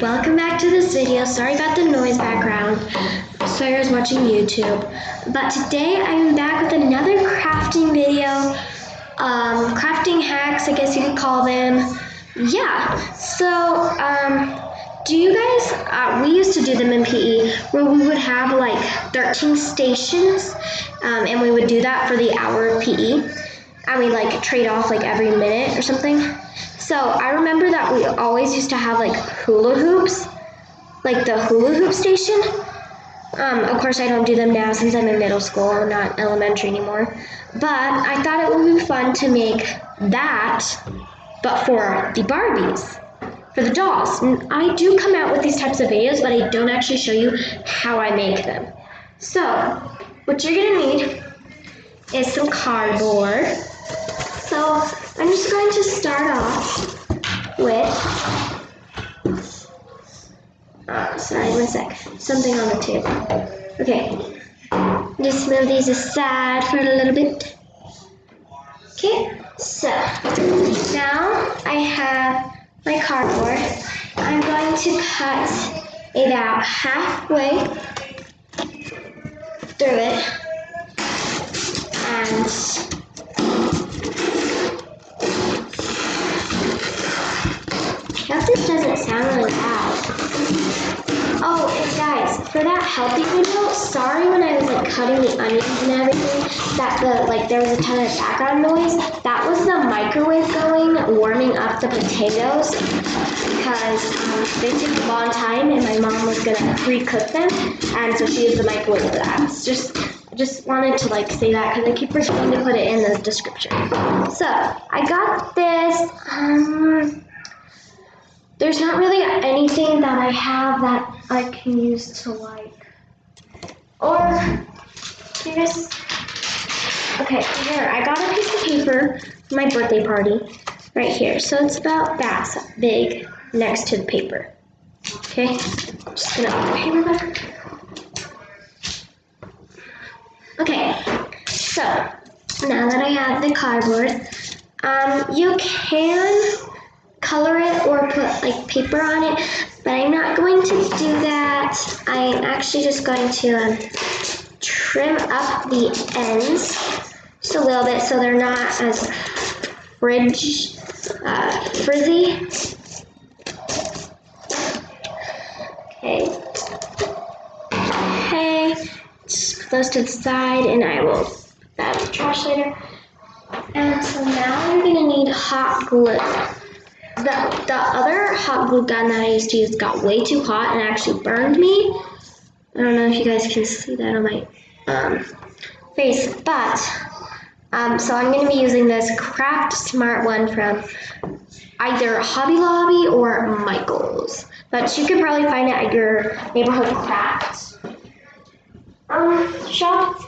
welcome back to this video. Sorry about the noise background. Sawyer's watching YouTube. But today I am back with another crafting video. Crafting hacks, I guess you could call them. Yeah, so do you guys, we used to do them in PE where we would have like 13 stations and we would do that for the hour of PE. And we like trade off like every minute or something. So I remember that we always used to have like hula hoops, like the hula hoop station. Of course I don't do them now since I'm in middle school, not elementary anymore. But I thought it would be fun to make that, but for the Barbies, for the dolls. And I do come out with these types of videos, but I don't actually show you how I make them. So what you're gonna need is some cardboard. So I'm just going to start off with, sorry, one sec, something on the table. Okay, just move these aside for a little bit. Okay, so now I have my cardboard. I'm going to cut about halfway through it and I hope this doesn't sound really loud. Oh, and guys, for that healthy video, sorry when I was like cutting the onions and everything, that there was a ton of background noise. That was the microwave going, warming up the potatoes, because they take a long time and my mom was gonna pre-cook them, and so she used the microwave for that. Just wanted to like say that because I keep forgetting to put it in the description. So I got this. There's not really anything that I have that I can use to like, or you guys, okay, here, I got a piece of paper for my birthday party right here. So it's about that big next to the paper. Okay, I'm just gonna put the paper back. Okay, so now that I have the cardboard, you can color it or put like paper on it, but I'm not going to do that. I'm actually just going to trim up the ends just a little bit so they're not as frizzy. Okay, just put those to the side and I will put that in the trash later. And so now I'm gonna need hot glue. The other hot glue gun that I used to use got way too hot and actually burned me. I don't know if you guys can see that on my face, but so I'm going to be using this Craft Smart one from either Hobby Lobby or Michael's, but you could probably find it at your neighborhood craft shop.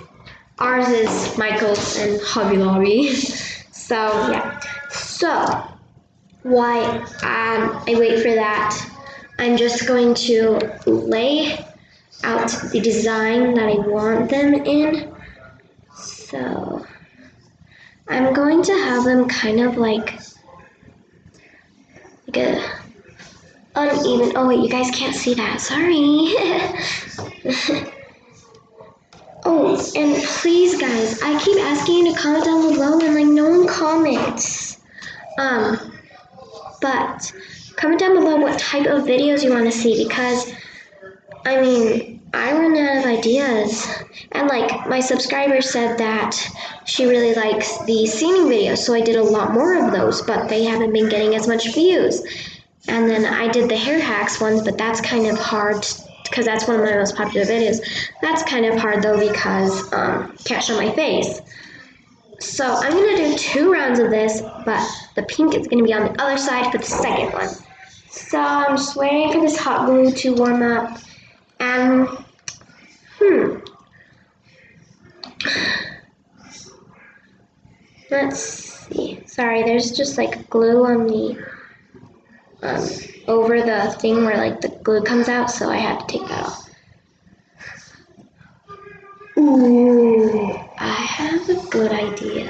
Ours is Michael's and Hobby Lobby. So yeah, so while I wait for that, I'm just going to lay out the design that I want them in. So I'm going to have them kind of like a uneven. Oh wait, you guys can't see that. Sorry. Oh, and please guys, I keep asking you to comment down below and like no one comments. But comment down below what type of videos you want to see, because I mean, I run out of ideas. And like my subscriber said that she really likes the singing videos, so I did a lot more of those, but they haven't been getting as much views. And then I did the hair hacks ones, but that's kind of hard because that's one of my most popular videos. That's kind of hard though because can't show my face. So I'm going to do 2 rounds of this, but the pink is going to be on the other side for the second one. So I'm just waiting for this hot glue to warm up. And, let's see. Sorry, there's just like glue on the, over the thing where like the glue comes out, so I had to take that off. Ooh, I have a good idea.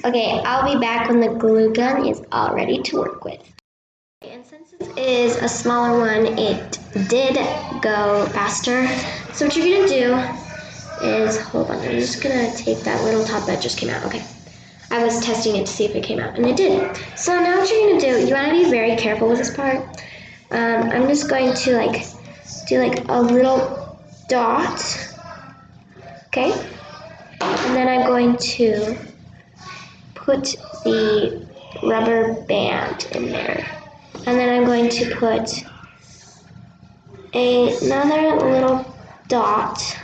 Okay, I'll be back when the glue gun is all ready to work with. And since it is a smaller one, it did go faster. So what you're gonna do is, hold on, I'm just gonna take that little top that just came out. Okay, I was testing it to see if it came out, and it did. So now what you're gonna do, you wanna be very careful with this part. I'm just going to do a little dot, okay? And then I'm going to put the rubber band in there. And then I'm going to put another little dot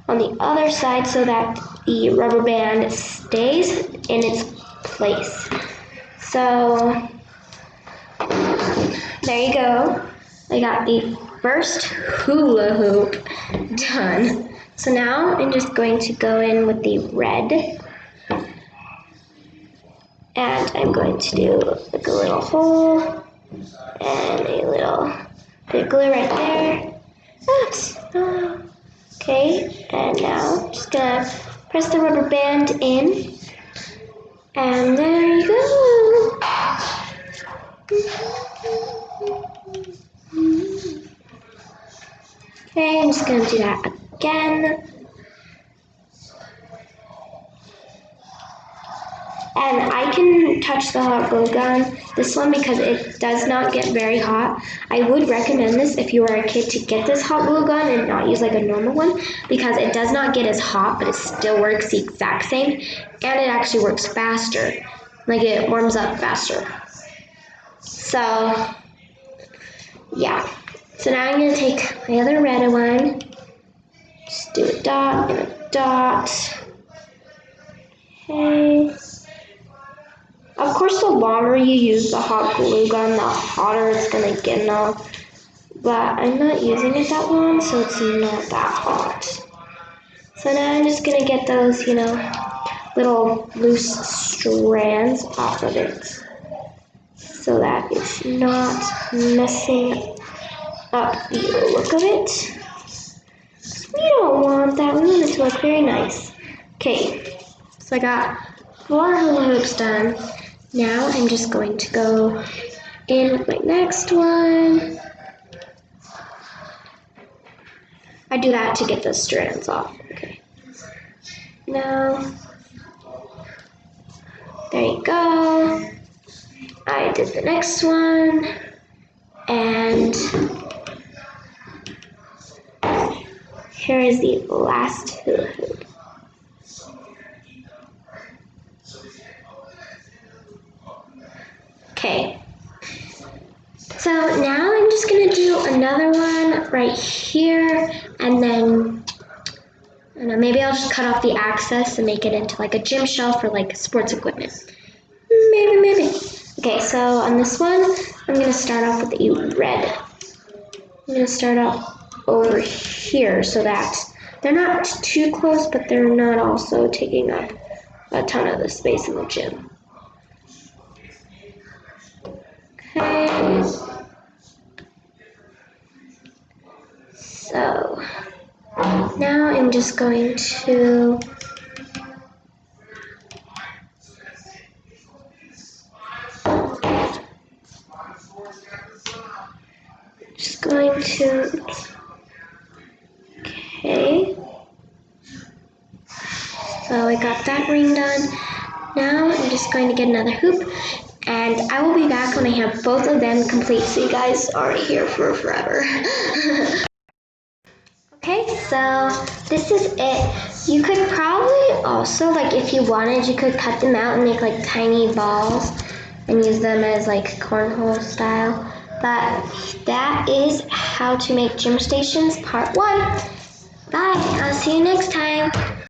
on the other side so that the rubber band stays in its place. So there you go. I got the first hula hoop done. So now I'm just going to go in with the red, and I'm going to do like a little hole and a little bit of glue right there. Oops. Okay, and now I'm just gonna press the rubber band in, and there you go. Okay, I'm just gonna do that again. And I can touch the hot glue gun, this one, because it does not get very hot. I would recommend this if you are a kid to get this hot glue gun and not use like a normal one, because it does not get as hot, but it still works the exact same, and it actually works faster. Like, it warms up faster. So, yeah. So now I'm going to take my other red one, just do a dot and a dot. Okay. Of course, the longer you use the hot glue gun, the hotter it's going to get now. But I'm not using it that long, so it's not that hot. So now I'm just going to get those, little loose strands off of it, so that it's not messing up the look of it. We don't want that. We want it to look very nice. Okay, so I got 4 hula hoops done. Now I'm just going to go in with my next one. I do that to get the strands off. Okay. Now, there you go. I did the next one, and here is the last hula hoop. Okay, so now I'm just gonna do another one right here, and then, I don't know, maybe I'll just cut off the access and make it into like a gym shelf or like sports equipment. Maybe. Okay, so on this one, I'm gonna start off with a red. I'm gonna start off over here so that they're not too close, but they're not also taking up a ton of the space in the gym. Okay. So now I'm just going to okay. So I got that ring done. Now I'm just going to get another hoop, and I will be back when I have both of them complete, so you guys aren't here for forever. Okay, so this is it. You could probably also, like, if you wanted, you could cut them out and make like tiny balls and use them as like cornhole style. But that is how to make Jym Stations Part 1. Bye, I'll see you next time.